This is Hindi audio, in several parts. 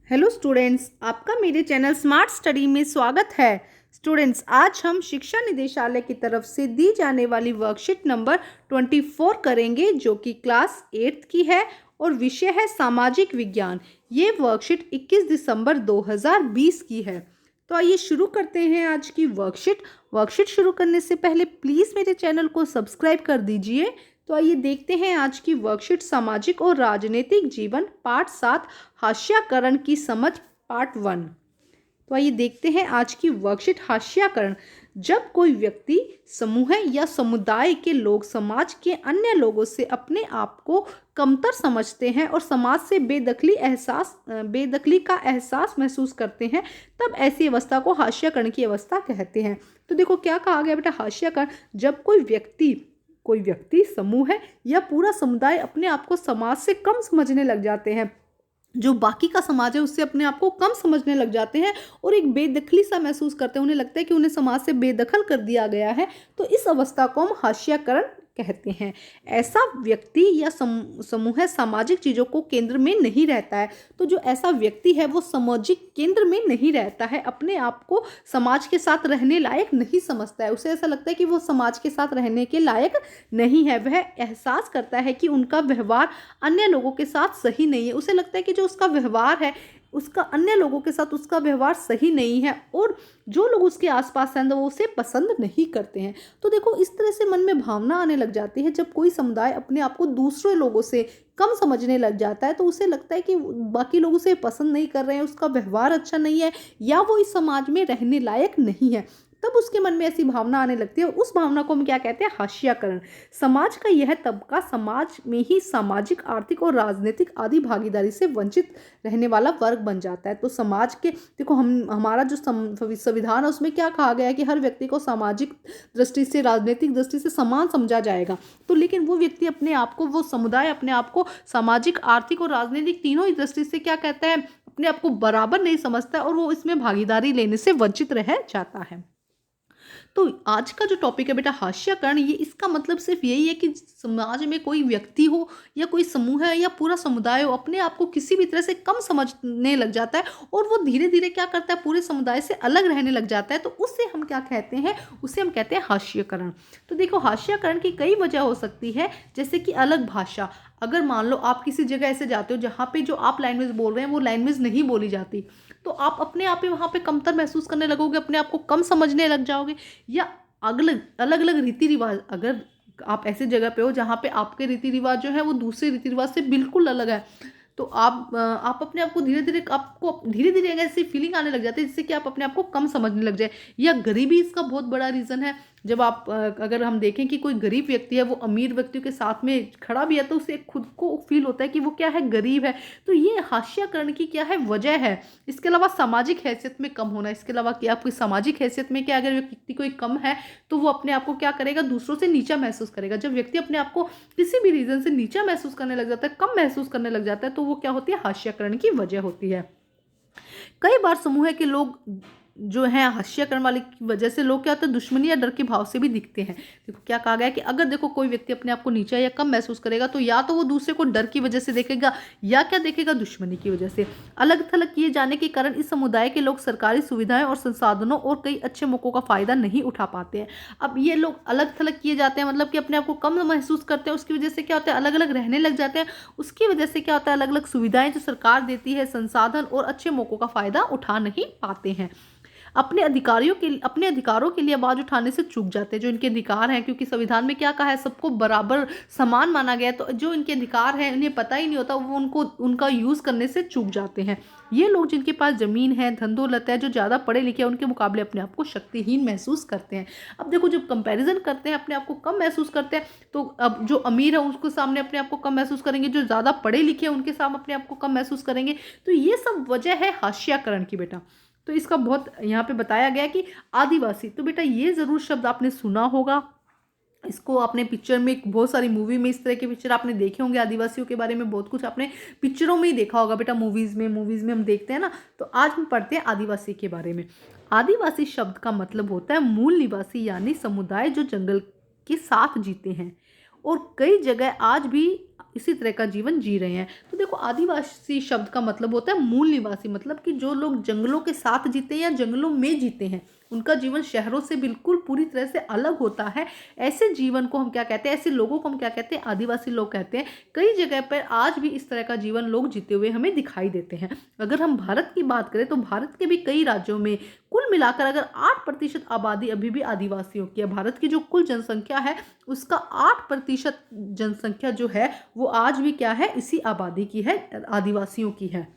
हेलो स्टूडेंट्स, आपका मेरे चैनल स्मार्ट स्टडी में स्वागत है। स्टूडेंट्स, आज हम शिक्षा निदेशालय की तरफ से दी जाने वाली वर्कशीट नंबर 24 करेंगे, जो कि क्लास 8 की है और विषय है सामाजिक विज्ञान। ये वर्कशीट 21 दिसंबर 2020 की है। तो आइए शुरू करते हैं आज की वर्कशीट शुरू करने से पहले प्लीज़ मेरे चैनल को सब्सक्राइब कर दीजिए। तो आइए देखते हैं आज की वर्कशीट सामाजिक और राजनीतिक जीवन पाठ 7 हास्याकरण की समझ पार्ट 1। तो आइए देखते हैं आज की वर्कशीट हास्याकरण। जब कोई व्यक्ति, समूह या समुदाय के लोग समाज के अन्य लोगों से अपने आप को कमतर समझते हैं और समाज से बेदखली का एहसास महसूस करते हैं, तब ऐसी अवस्था को हास्याकरण की अवस्था कहते हैं। तो देखो क्या कहा गया बेटा, हास्याकरण जब कोई व्यक्ति, समूह है या पूरा समुदाय अपने आप को समाज से कम समझने लग जाते हैं, जो बाकी का समाज है उससे अपने आप को कम समझने लग जाते हैं और एक बेदखली सा महसूस करते हैं, उन्हें लगता है कि उन्हें समाज से बेदखल कर दिया गया है, तो इस अवस्था को हम हास्याकरण कहते हैं। ऐसा व्यक्ति या समूह सामाजिक चीज़ों को केंद्र में नहीं रहता है। तो जो ऐसा व्यक्ति है वो सामाजिक केंद्र में नहीं रहता है, अपने आप को समाज के साथ रहने लायक नहीं समझता है, उसे ऐसा लगता है कि वो समाज के साथ रहने के लायक नहीं है। वह एहसास करता है कि उनका व्यवहार अन्य लोगों के साथ सही नहीं है, उसे लगता है कि जो उसका व्यवहार है उसका अन्य लोगों के साथ उसका व्यवहार सही नहीं है और जो लोग उसके आसपास हैं वो उसे पसंद नहीं करते हैं। तो देखो इस तरह से मन में भावना आने लग जाती है। जब कोई समुदाय अपने आप को दूसरे लोगों से कम समझने लग जाता है तो उसे लगता है कि बाकी लोग उसे पसंद नहीं कर रहे हैं, उसका व्यवहार अच्छा नहीं है या वो इस समाज में रहने लायक नहीं है, तब उसके मन में ऐसी भावना आने लगती है। उस भावना को हम क्या कहते हैं, हास्याकरण। समाज का यह तबका समाज में ही सामाजिक, आर्थिक और राजनीतिक आदि भागीदारी से वंचित रहने वाला वर्ग बन जाता है। तो समाज के देखो हमारा जो संविधान है उसमें क्या कहा गया है कि हर व्यक्ति को सामाजिक दृष्टि से, राजनीतिक दृष्टि से समान समझा जाएगा। तो लेकिन वो व्यक्ति अपने आप को, वो समुदाय अपने आप को सामाजिक, आर्थिक और राजनीतिक तीनों ही दृष्टि से क्या कहता है, अपने आप को बराबर नहीं समझता और वो इसमें भागीदारी लेने से वंचित रह जाता है। तो आज का जो टॉपिक है बेटा हास्याकरण, ये इसका मतलब सिर्फ यही है कि समाज में कोई व्यक्ति हो या कोई समूह है या पूरा समुदाय हो, अपने आप को किसी भी तरह से कम समझने लग जाता है और वो धीरे धीरे क्या करता है, पूरे समुदाय से अलग रहने लग जाता है। तो उससे हम क्या कहते हैं, उसे हम कहते हैं हास्याकरण। तो देखो हास्याकरण की कई वजह हो सकती है, जैसे कि अलग भाषा। अगर मान लो आप किसी जगह ऐसे जाते हो जहाँ पे जो आप लैंग्वेज बोल रहे हैं वो लैंग्वेज नहीं बोली जाती, तो आप अपने आप ही वहाँ पे कमतर महसूस करने लगोगे, अपने आप को कम समझने लग जाओगे। या अलग अलग अलग रीति रिवाज, अगर आप ऐसी जगह पे हो जहाँ पे आपके रीति रिवाज जो है वो दूसरे रीति रिवाज से बिल्कुल अलग है, तो आप अपने आप को धीरे धीरे ऐसी फीलिंग आने लग जाती है जिससे कि आप अपने आप को कम समझने लग जाए। या गरीबी इसका बहुत बड़ा रीज़न है। जब अगर हम देखें कि कोई गरीब व्यक्ति है वो अमीर व्यक्तियों के साथ में खड़ा भी है तो उसे खुद को फील होता है कि वो क्या है, गरीब है। तो ये हास्याकरण की क्या है, वजह है। इसके अलावा सामाजिक हैसियत में कम होना, इसके अलावा क्या आपकी सामाजिक हैसियत में क्या, अगर व्यक्ति कोई कम है तो वो अपने आप को क्या करेगा, दूसरों से नीचा महसूस करेगा। जब व्यक्ति अपने आप को किसी भी रीज़न से नीचा महसूस करने लग जाता है, कम महसूस करने लग जाता है, तो वो क्या होती है, हास्याकरण की वजह होती है। कई बार समूह के लोग जो है हास्याकरण वाले की वजह से लोग क्या होते हैं, दुश्मनी या डर के भाव से भी दिखते हैं। देखो क्या कहा गया है कि अगर देखो कोई व्यक्ति अपने आप को नीचा या कम महसूस करेगा तो या तो वो दूसरे को डर की वजह से देखेगा या क्या देखेगा, दुश्मनी की वजह से। अलग थलग किए जाने के कारण इस समुदाय के लोग सरकारी सुविधाएं और संसाधनों और कई अच्छे मौकों का फायदा नहीं उठा पाते हैं। अब ये लोग अलग थलग किए जाते हैं, मतलब कि अपने आप को कम महसूस करते हैं, उसकी वजह से क्या होता है, अलग अलग रहने लग जाते हैं। उसकी वजह से क्या होता है, अलग अलग सुविधाएं जो सरकार देती है, संसाधन और अच्छे मौकों का फायदा उठा नहीं पाते हैं। अपने अधिकारों के लिए आवाज उठाने से चूक जाते हैं, जो इनके अधिकार हैं, क्योंकि संविधान में क्या कहा है, सबको बराबर समान माना गया है। तो जो इनके अधिकार हैं इन्हें पता ही नहीं होता, वो उनका यूज करने से चूक जाते हैं। ये लोग जिनके पास जमीन है, धन दौलत है, जो ज्यादा पढ़े लिखे हैं, उनके मुकाबले अपने आप को शक्तिहीन महसूस करते हैं। अब देखो जब कंपैरिजन करते हैं, अपने आप को कम महसूस करते हैं, तो अब जो अमीर है उसके सामने अपने आप को कम महसूस करेंगे, जो ज्यादा पढ़े लिखे हैं उनके सामने अपने आप को कम महसूस करेंगे। तो ये सब वजह है हास्याकरण की बेटा। तो इसका बहुत यहाँ पे बताया गया कि आदिवासी, तो बेटा ये ज़रूर शब्द आपने सुना होगा, इसको आपने पिक्चर में, बहुत सारी मूवी में इस तरह के पिक्चर आपने देखे होंगे, आदिवासियों के बारे में बहुत कुछ आपने पिक्चरों में ही देखा होगा बेटा, मूवीज़ में हम देखते हैं ना। तो आज हम पढ़ते हैं आदिवासी के बारे में। आदिवासी शब्द का मतलब होता है मूल निवासी, यानी समुदाय जो जंगल के साथ जीते हैं। और कई जगह आज भी इसी तरह का जीवन जी रहे हैं। तो देखो, आदिवासी शब्द का मतलब होता है मूल निवासी, मतलब कि जो लोग जंगलों के साथ जीते हैं या जंगलों में जीते हैं, उनका जीवन शहरों से बिल्कुल पूरी तरह से अलग होता है। ऐसे जीवन को हम क्या कहते हैं, ऐसे लोगों को हम क्या कहते हैं, आदिवासी लोग कहते हैं। कई जगह पर आज भी इस तरह का जीवन लोग जीते हुए हमें दिखाई देते हैं। अगर हम भारत की बात करें तो भारत के भी कई राज्यों में कुल मिलाकर अगर 8% आबादी अभी भी आदिवासियों की है। भारत की जो कुल जनसंख्या है उसका 8% जनसंख्या जो है वो आज भी क्या है, इसी आबादी की है, आदिवासियों की है।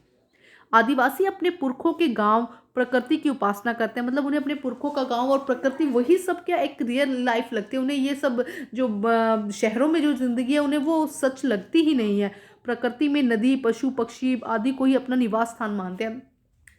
आदिवासी अपने पुरखों के गांव, प्रकृति की उपासना करते हैं, मतलब उन्हें अपने पुरखों का गांव और प्रकृति वही सब क्या एक रियल लाइफ लगती है उन्हें। ये सब जो शहरों में जो जिंदगी है उन्हें वो सच लगती ही नहीं है। प्रकृति में नदी, पशु, पक्षी आदि को ही अपना निवास स्थान मानते हैं।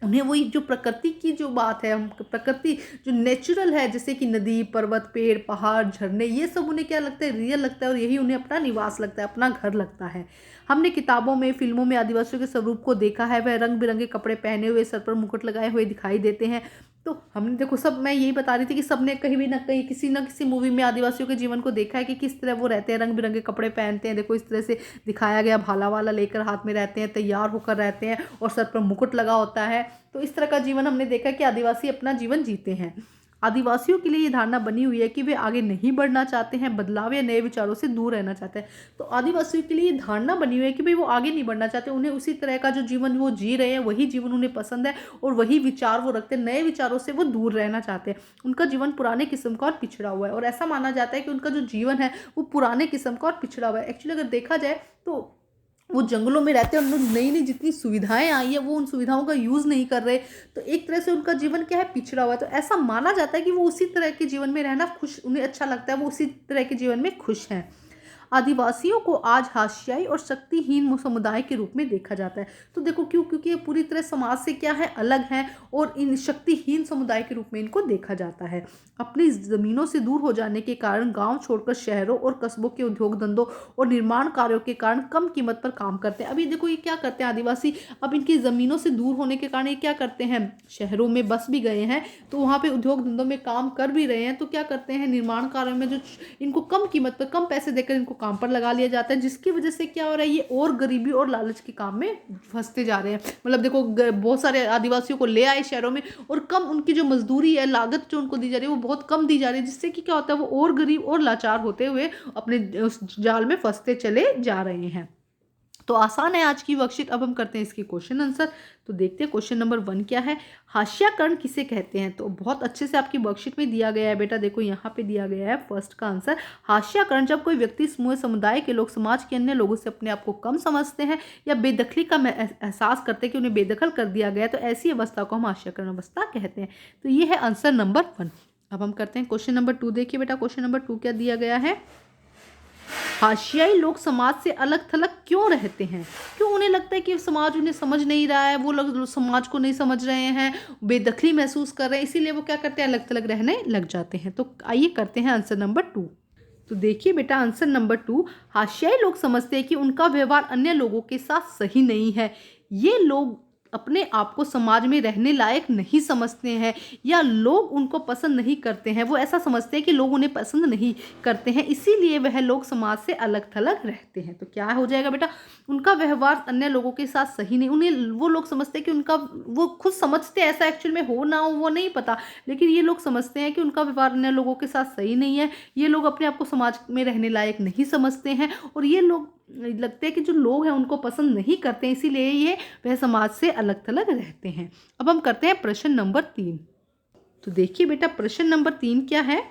उन्हें वही जो प्रकृति की जो बात है, प्रकृति जो नेचुरल है, जैसे कि नदी, पर्वत, पेड़, पहाड़, झरने, ये सब उन्हें क्या लगता है, रियल लगता है और यही उन्हें अपना निवास लगता है, अपना घर लगता है। हमने किताबों में, फिल्मों में आदिवासियों के स्वरूप को देखा है। वह रंग बिरंगे कपड़े पहने हुए, सर पर मुकुट लगाए हुए दिखाई देते हैं। तो हमने देखो, सब मैं यही बता रही थी कि सबने कहीं भी ना कहीं किसी न किसी मूवी में आदिवासियों के जीवन को देखा है कि किस तरह वो रहते हैं, रंग बिरंगे कपड़े पहनते हैं। देखो, इस तरह से दिखाया गया, भाला वाला लेकर हाथ में रहते हैं, तैयार होकर रहते हैं और सर पर मुकुट लगा होता है। तो इस तरह का जीवन हमने देखा कि आदिवासी अपना जीवन जीते हैं। आदिवासियों के लिए ये धारणा बनी हुई है कि वे आगे नहीं बढ़ना चाहते हैं, बदलाव या नए विचारों से दूर रहना चाहते हैं। तो आदिवासियों के लिए ये धारणा बनी हुई है कि भाई वो आगे नहीं बढ़ना चाहते, उन्हें उसी तरह का जो जीवन वो जी रहे हैं वही जीवन उन्हें पसंद है और वही विचार वो रखते हैं, नए विचारों से वो दूर रहना चाहते हैं। उनका जीवन पुराने किस्म का और पिछड़ा हुआ है और ऐसा माना जाता है कि उनका जो जीवन है वो पुराने किस्म का और पिछड़ा हुआ है। एक्चुअली अगर देखा जाए तो वो जंगलों में रहते हैं, उन नई नई जितनी सुविधाएं आई है वो उन सुविधाओं का यूज़ नहीं कर रहे, तो एक तरह से उनका जीवन क्या है, पिछड़ा हुआ है। तो ऐसा माना जाता है कि वो उसी तरह के जीवन में रहना खुश, उन्हें अच्छा लगता है, वो उसी तरह के जीवन में खुश हैं। आदिवासियों को आज हाशियाई और शक्तिहीन समुदाय के रूप में देखा जाता है। तो देखो क्यों, क्योंकि ये पूरी तरह समाज से क्या है, अलग है और इन शक्तिहीन समुदाय के रूप में इनको देखा जाता है। अपनी ज़मीनों से दूर हो जाने के कारण गांव छोड़कर शहरों और कस्बों के उद्योग धंधों और निर्माण कार्यों के कारण कम कीमत पर काम करते हैं। अभी देखो ये क्या करते हैं आदिवासी, अब इनकी ज़मीनों से दूर होने के कारण ये क्या करते हैं, शहरों में बस भी गए हैं तो वहाँ पे उद्योग धंधों में काम कर भी रहे हैं, तो क्या करते हैं, निर्माण कार्यों में जो इनको कम कीमत पर, कम पैसे देकर इनको काम पर लगा लिया जाता है, जिसकी वजह से क्या हो रहा है, ये और गरीबी और लालच के काम में फंसते जा रहे हैं। मतलब देखो, बहुत सारे आदिवासियों को ले आए शहरों में और कम उनकी जो मजदूरी है, लागत जो उनको दी जा रही है वो बहुत कम दी जा रही है, जिससे कि क्या होता है, वो और गरीब और लाचार होते हुए अपने उस जाल में फंसते चले जा रहे हैं। तो आसान है आज की वर्कशीट। अब हम करते हैं इसकी क्वेश्चन आंसर। तो देखते हैं क्वेश्चन नंबर 1 क्या है, हाशियाकरण किसे कहते हैं। तो बहुत अच्छे से आपकी वर्कशीट में दिया गया है बेटा, देखो यहाँ पे दिया गया है फर्स्ट का आंसर, हाशियाकरण जब कोई व्यक्ति, समूह, समुदाय के लोग समाज के अन्य लोगों से अपने आप को कम समझते हैं या बेदखली का एहसास करते हैं कि उन्हें बेदखल कर दिया गया, तो ऐसी अवस्था को हम हाशियाकरण अवस्था कहते हैं। तो ये है आंसर नंबर 1। अब हम करते हैं क्वेश्चन नंबर 2। देखिए बेटा, क्वेश्चन नंबर 2 क्या दिया गया है, हाशियाई लोग समाज से अलग थलग क्यों रहते हैं। क्यों उन्हें लगता है कि समाज उन्हें समझ नहीं रहा है, वो लोग समाज को नहीं समझ रहे हैं, बेदखली महसूस कर रहे हैं, इसीलिए वो क्या करते हैं, अलग थलग रहने लग जाते हैं। तो आइए करते हैं आंसर नंबर 2। तो देखिए बेटा, आंसर नंबर 2, हाशियाई लोग समझते हैं कि उनका व्यवहार अन्य लोगों के साथ सही नहीं है। ये लोग अपने आप को समाज में रहने लायक नहीं समझते हैं या लोग उनको पसंद नहीं करते हैं, वो ऐसा समझते हैं कि लोग उन्हें पसंद नहीं करते हैं, इसीलिए वह लोग समाज से अलग थलग रहते हैं। तो क्या हो जाएगा बेटा, उनका व्यवहार अन्य लोगों के साथ सही नहीं, उन्हें वो लोग समझते हैं कि उनका, वो खुद समझते हैं, ऐसा एक्चुअल में हो ना हो वो नहीं पता, लेकिन ये लोग समझते हैं कि उनका व्यवहार अन्य लोगों के साथ सही नहीं है, ये लोग अपने आप को समाज में रहने लायक नहीं समझते हैं और ये लोग लगते हैं कि जो लोग हैं उनको पसंद नहीं करते हैं, इसीलिए ये वह समाज से अलग थलग रहते हैं। अब हम करते हैं प्रश्न नंबर 3। तो देखिए बेटा, प्रश्न नंबर 3 क्या है,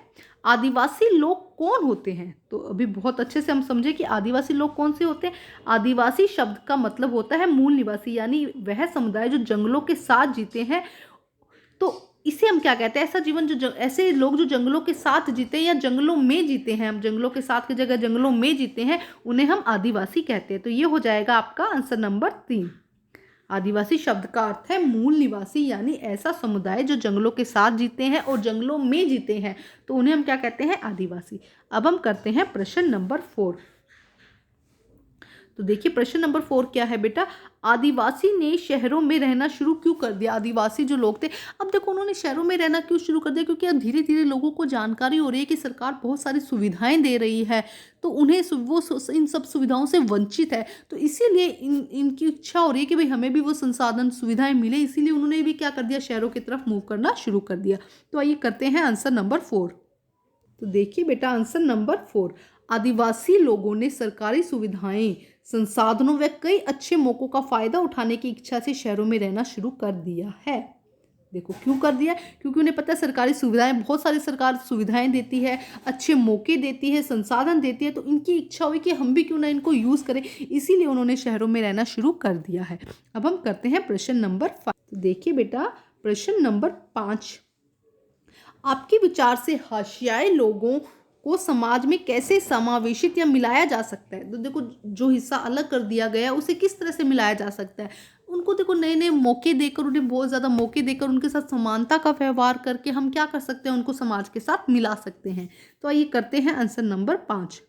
आदिवासी लोग कौन होते हैं। तो अभी बहुत अच्छे से हम समझे कि आदिवासी लोग कौन से होते हैं। आदिवासी शब्द का मतलब होता है मूल निवासी, यानी वह समुदाय जो जंगलों के साथ जीते हैं। तो इसे हम क्या कहते हैं, ऐसा जीवन जो ऐसे लोग जो जंगलों के साथ जीते हैं या जंगलों में जीते हैं, हम जंगलों के साथ की जगह जंगलों में जीते हैं, उन्हें हम आदिवासी कहते हैं। तो ये हो जाएगा आपका आंसर नंबर 3। आदिवासी शब्द का अर्थ है मूल निवासी, यानी ऐसा समुदाय जो जंगलों के साथ जीते हैं और जंगलों में जीते हैं, तो उन्हें हम क्या कहते हैं, आदिवासी। अब हम करते हैं प्रश्न नंबर 4। तो देखिए प्रश्न नंबर 4 क्या है बेटा, आदिवासी ने शहरों में रहना शुरू क्यों कर दिया? आदिवासी जो लोग थे, अब देखो उन्होंने शहरों में रहना क्यों शुरू कर दिया? क्योंकि अब धीरे धीरे लोगों को जानकारी हो रही है कि सरकार बहुत सारी सुविधाएं दे रही है, तो उन्हें इन सब सुविधाओं से वंचित है, तो इसीलिए इनकी इच्छा हो रही है कि भाई हमें भी वो संसाधन सुविधाएं मिले, इसीलिए उन्होंने भी क्या कर दिया, शहरों की तरफ मूव करना शुरू कर दिया। तो आइए करते हैं आंसर नंबर 4। तो देखिए बेटा आंसर नंबर 4, आदिवासी लोगों ने सरकारी सुविधाएं, संसाधनों व कई अच्छे मौकों का फायदा उठाने की इच्छा से शहरों में रहना शुरू कर दिया है। देखो क्यों कर दिया? क्योंकि उन्हें पता है सरकारी सुविधाएं, बहुत सारी सरकार सुविधाएं देती है, अच्छे मौके देती है, संसाधन देती है, तो इनकी इच्छा हुई कि हम भी क्यों ना इनको यूज़ करें, इसीलिए उन्होंने शहरों में रहना शुरू कर दिया है। अब हम करते हैं प्रश्न नंबर 5। तो देखिए बेटा प्रश्न नंबर 5, आपके विचार से हाशियाई लोगों को समाज में कैसे समावेशित या मिलाया जा सकता है? तो देखो जो हिस्सा अलग कर दिया गया उसे किस तरह से मिलाया जा सकता है? उनको देखो नए नए मौके देकर, उन्हें बहुत ज़्यादा मौके देकर, उनके साथ समानता का व्यवहार करके हम क्या कर सकते हैं, उनको समाज के साथ मिला सकते हैं। तो आइए करते हैं आंसर नंबर 5।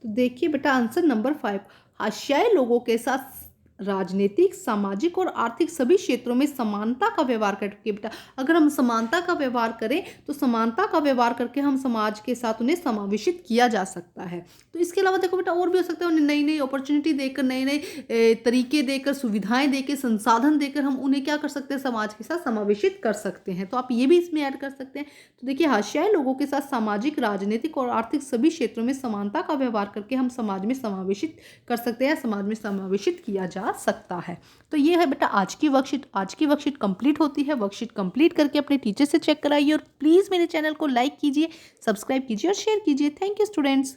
तो देखिए बेटा आंसर नंबर 5, हाशियाई लोगों के साथ राजनीतिक, सामाजिक और आर्थिक सभी क्षेत्रों में समानता का व्यवहार करके, बेटा अगर हम समानता का व्यवहार करें तो समानता का व्यवहार करके हम समाज के साथ उन्हें समावेशित किया जा सकता है। तो इसके अलावा देखो बेटा और भी हो सकता है, उन्हें नई नई अपॉर्चुनिटी देकर, नए नए तरीके देकर, सुविधाएं देकर, संसाधन देकर हम उन्हें क्या कर सकते हैं, समाज के साथ समावेशित कर सकते हैं। तो आप ये भी इसमें ऐड कर सकते हैं। तो देखिए हाशियाई लोगों के साथ सामाजिक, राजनीतिक और आर्थिक सभी क्षेत्रों में समानता का व्यवहार करके हम समाज में समावेशित कर सकते हैं, समाज में समावेशित किया जा सकता है। तो ये है बेटा आज की वर्कशीट। आज की वर्कशीट कंप्लीट होती है। वर्कशीट कंप्लीट करके अपने टीचर से चेक कराइए और प्लीज़ मेरे चैनल को लाइक कीजिए, सब्सक्राइब कीजिए और शेयर कीजिए। Thank you students.